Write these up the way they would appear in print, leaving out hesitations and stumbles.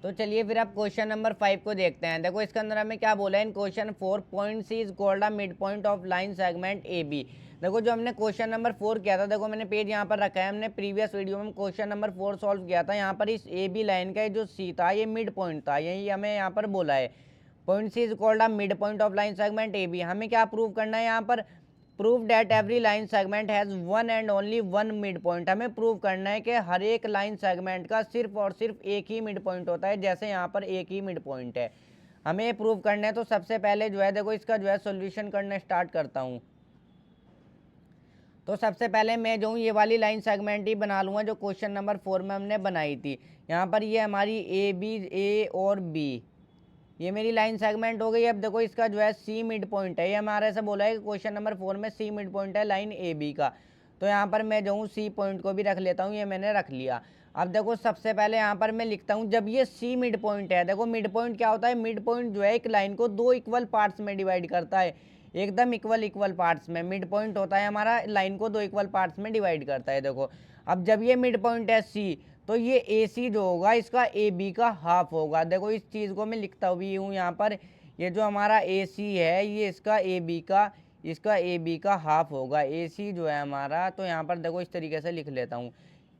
तो चलिए फिर आप क्वेश्चन नंबर 5 को देखते हैं। देखो इसके अंदर हमें क्या बोला है, in question 4 point C is called a mid point of line segment A B. देखो जो हमने क्वेश्चन नंबर 4 किया था, देखो मैंने पेज यहाँ पर रखा है, हमने प्रीवियस वीडियो में क्वेश्चन नंबर 4 सॉल्व किया था। यहाँ पर इस ए बी लाइन का जो सी था ये मिड पॉइंट था, यही हमें यहाँ पर बोला है point C is called a mid point of line segment A B. हमें क्या प्रूव करना है यहाँ पर, prove that every line segment has one and only one mid point. हमें प्रूव करना है कि हर एक लाइन सेगमेंट का सिर्फ और सिर्फ एक ही मिड पॉइंट होता है, जैसे यहाँ पर एक ही मिड पॉइंट है। हमें ये प्रूव करना है। तो सबसे पहले जो है देखो इसका जो है सॉल्यूशन करना स्टार्ट करता हूँ। तो सबसे पहले मैं जो हूँ ये वाली लाइन सेगमेंट ही बना लूँगा जो क्वेश्चन नंबर 4 में हमने बनाई थी। यहाँ पर ये हमारी ए और बी, ये मेरी लाइन सेगमेंट हो गई। अब देखो इसका जो है सी मिड पॉइंट है, ये हमारे से बोला है कि क्वेश्चन नंबर 4 में सी मिड पॉइंट है लाइन ए बी का। तो यहाँ पर मैं जो हूँ सी पॉइंट को भी रख लेता हूँ, ये मैंने रख लिया। अब देखो सबसे पहले यहाँ पर मैं लिखता हूँ, जब ये सी मिड पॉइंट है, देखो मिड पॉइंट क्या होता है, मिड पॉइंट जो है एक लाइन को दो इक्वल पार्ट्स में डिवाइड करता है, एकदम इक्वल पार्ट्स में। मिड पॉइंट होता है हमारा लाइन को दो इक्वल पार्ट्स में डिवाइड करता है। देखो अब जब ये मिड पॉइंट है सी, तो ये ए सी जो होगा इसका ए बी का हाफ होगा। देखो इस चीज़ को मैं लिखता भी हूँ यहाँ पर, ये जो हमारा ए सी है ये इसका ए बी का हाफ होगा। ए सी जो है हमारा, तो यहाँ पर देखो इस तरीके से लिख लेता हूँ।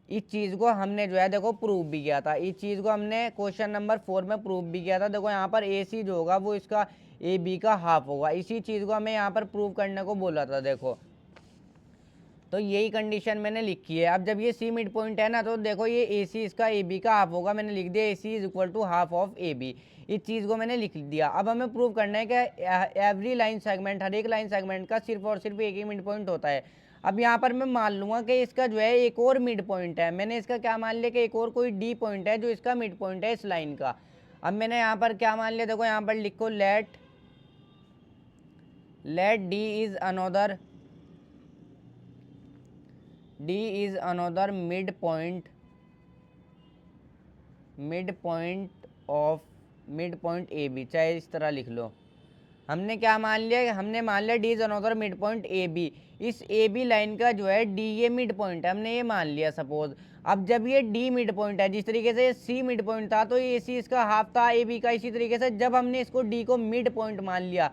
इस चीज़ को हमने जो है देखो प्रूव भी किया था, इस चीज़ को हमने क्वेश्चन नंबर 4 में प्रूव भी किया था। देखो यहाँ पर ए सी जो होगा वो इसका ए बी का हाफ होगा, इसी चीज़ को हमें यहाँ पर प्रूव करने को बोला था। देखो तो यही कंडीशन मैंने लिखी है। अब जब ये सी मिड पॉइंट है ना, तो देखो ये ए सी इसका ए बी का हाफ होगा, मैंने लिख दिया A C is equal to half of A B, इस चीज़ को मैंने लिख दिया। अब हमें प्रूव करना है कि एवरी लाइन सेगमेंट, हर एक लाइन सेगमेंट का सिर्फ और सिर्फ एक ही मिड पॉइंट होता है। अब यहाँ पर मैं मान लूँगा कि इसका जो है एक और मिड पॉइंट है, मैंने इसका क्या मान लिया कि एक और कोई डी पॉइंट है जो इसका मिड पॉइंट है इस लाइन का। अब मैंने यहाँ पर क्या मान लिया, देखो यहाँ पर लिखो let D is another mid point A B, चाहे इस तरह लिख लो। हमने क्या मान लिया, हमने मान लिया D is another mid point A B. इस ए बी लाइन का जो है डी ये मिड पॉइंट है, हमने ये मान लिया सपोज। अब जब ये डी मिड पॉइंट है, जिस तरीके से सी मिड पॉइंट था तो ये सी इसका हाफ था ए बी का, इसी तरीके से जब हमने इसको डी को मिड पॉइंट मान लिया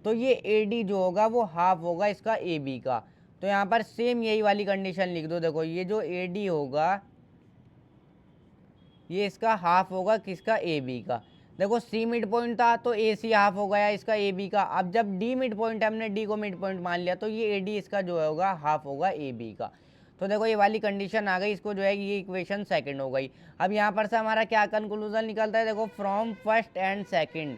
तो ये ए डी जो होगा वो हाफ होगा इसका ए बी का। तो यहाँ पर सेम यही वाली कंडीशन लिख दो। देखो ये जो ए डी होगा ये इसका हाफ होगा किसका, ए बी का। देखो सी मिड पॉइंट था तो ए सी हाफ हो गया इसका ए बी का। अब जब डी मिड पॉइंट है, हमने डी को मिड पॉइंट मान लिया, तो ये ए डी इसका जो होगा हाफ होगा ए बी का। तो देखो ये वाली कंडीशन आ गई, इसको जो है ये इक्वेशन सेकंड हो गई। अब यहाँ पर से हमारा क्या कंक्लूजन निकलता है, देखो from first and second,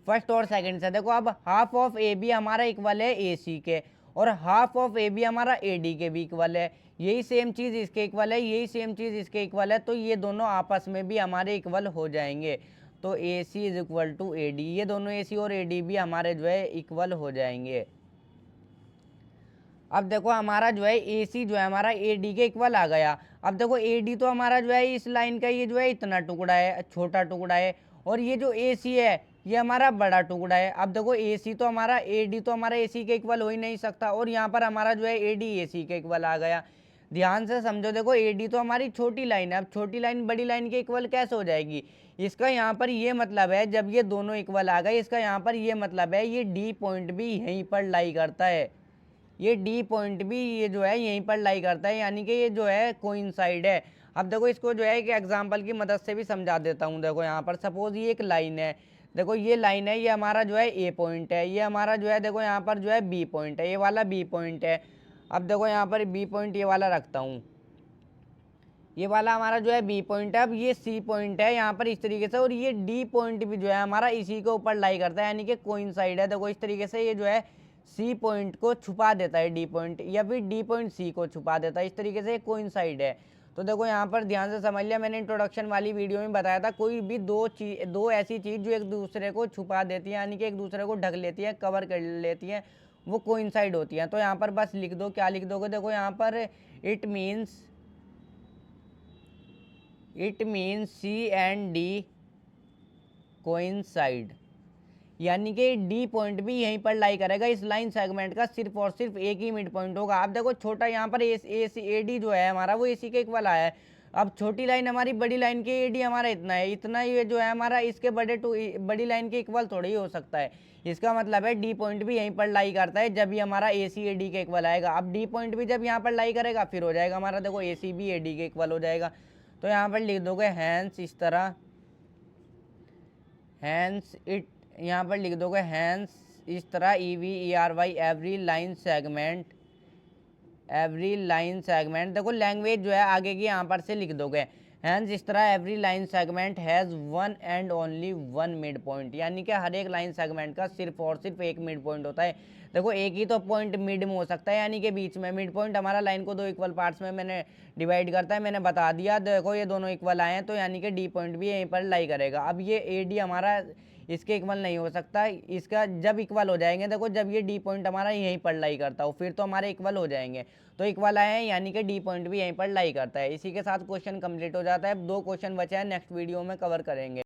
first और सेकंड से। देखो अब हाफ ऑफ ए बी हमारा इक्वल है ए सी के, और हाफ ऑफ ए बी हमारा ए डी के भी इक्वल है। यही सेम चीज़ इसके इक्वल है, यही सेम चीज़ इसके इक्वल है, तो ये दोनों आपस में भी हमारे इक्वल हो जाएंगे। तो A C is equal to A D, ये दोनों ए सी और ए डी भी हमारे जो है इक्वल हो जाएंगे। अब देखो हमारा जो है ए सी जो है हमारा ए डी के इक्वल आ गया। अब देखो ए डी तो हमारा जो है इस लाइन का ये जो है इतना टुकड़ा है, छोटा टुकड़ा है, और ये जो ए सी है ये हमारा बड़ा टुकड़ा है। अब देखो ए सी तो हमारा ए डी तो हमारा ए सी के इक्वल हो ही नहीं सकता, और यहाँ पर हमारा जो है ए डी ए सी के इक्वल आ गया। ध्यान से समझो, देखो ए डी तो हमारी छोटी लाइन है, अब छोटी लाइन बड़ी लाइन के इक्वल कैसे हो जाएगी। इसका यहाँ पर ये मतलब है जब ये दोनों इक्वल आ गए, इसका यहाँ पर ये मतलब है ये डी पॉइंट भी यहीं पर लाई करता है, ये डी पॉइंट भी ये जो है यहीं पर लाई करता है, यानी कि ये जो है कोइंसाइड है। अब देखो इसको जो है एक एग्जांपल की मदद से भी समझा देता हूँ। देखो यहाँ पर सपोज ये एक लाइन है, देखो ये लाइन है, ये हमारा जो है ए पॉइंट है, ये हमारा जो है देखो यहाँ पर जो है बी पॉइंट है, ये वाला बी पॉइंट है। अब देखो यहाँ पर बी पॉइंट ये वाला रखता हूँ, ये वाला हमारा जो है बी पॉइंट है। अब ये सी पॉइंट है यहाँ पर इस तरीके से, और ये डी पॉइंट भी जो है हमारा इसी के ऊपर लाई करता है, यानी कि कोइंसाइड है। देखो इस तरीके से ये जो है सी पॉइंट को छुपा देता है डी पॉइंट, या फिर डी पॉइंट सी को छुपा देता है, इस तरीके से कोइंसाइड है। तो देखो यहाँ पर ध्यान से समझ लिया, मैंने इंट्रोडक्शन वाली वीडियो में बताया था, कोई भी दो ऐसी चीज़ जो एक दूसरे को छुपा देती है, यानी कि एक दूसरे को ढक लेती है, कवर कर लेती है, वो कोइंसाइड होती है। तो यहाँ पर बस लिख दो, क्या लिख दोगे, देखो यहाँ पर it means C and D coincide, यानी कि डी पॉइंट भी यहीं पर लाई करेगा, इस लाइन सेगमेंट का सिर्फ और सिर्फ एक ही मिड पॉइंट होगा। आप देखो छोटा यहाँ पर ए डी जो है हमारा वो ए सी के इक्वल आया है, अब छोटी लाइन हमारी बड़ी लाइन के एडी हमारा इतना है, इतना ये जो है हमारा इसके बड़ी लाइन के इक्वल थोड़ी ही हो सकता है। इसका मतलब है डी पॉइंट भी यहीं पर लाई करता है जब ये हमारा ए सी ए डी के इक्वल आएगा। अब डी पॉइंट भी जब यहाँ पर लाई करेगा फिर हो जाएगा हमारा, देखो ए सी भी ए डी के इक्वल हो जाएगा। तो यहाँ पर लिख दोगे हैंस इस तरह, हैंस इट, यहाँ पर लिख दोगे हैंस इस तरह EVERY एवरी लाइन सेगमेंट, देखो लैंग्वेज जो है आगे की यहाँ पर से लिख दोगे। हैंस इस तरह every line segment has one and only one mid point, यानी कि हर एक लाइन सेगमेंट का सिर्फ और सिर्फ एक मिड पॉइंट होता है। देखो एक ही तो पॉइंट मिड में हो सकता है, यानी कि बीच में। मिड पॉइंट हमारा लाइन को दो इक्वल पार्ट्स में मैंने डिवाइड करता है, मैंने बता दिया। देखो ये दोनों इक्वल आए हैं तो यानी कि डी पॉइंट भी यहीं पर लाई करेगा। अब ये ए डी हमारा इसके इक्वल नहीं हो सकता, इसका जब इक्वल हो जाएंगे, देखो जब ये डी पॉइंट हमारा यहीं पर लाई करता हो फिर तो हमारे इक्वल हो जाएंगे। तो इक्वल आए हैं यानी कि डी पॉइंट भी यहीं पर लाई करता है। इसी के साथ क्वेश्चन कंप्लीट हो जाता है। 2 क्वेश्चन बचे हैं, नेक्स्ट वीडियो में कवर करेंगे।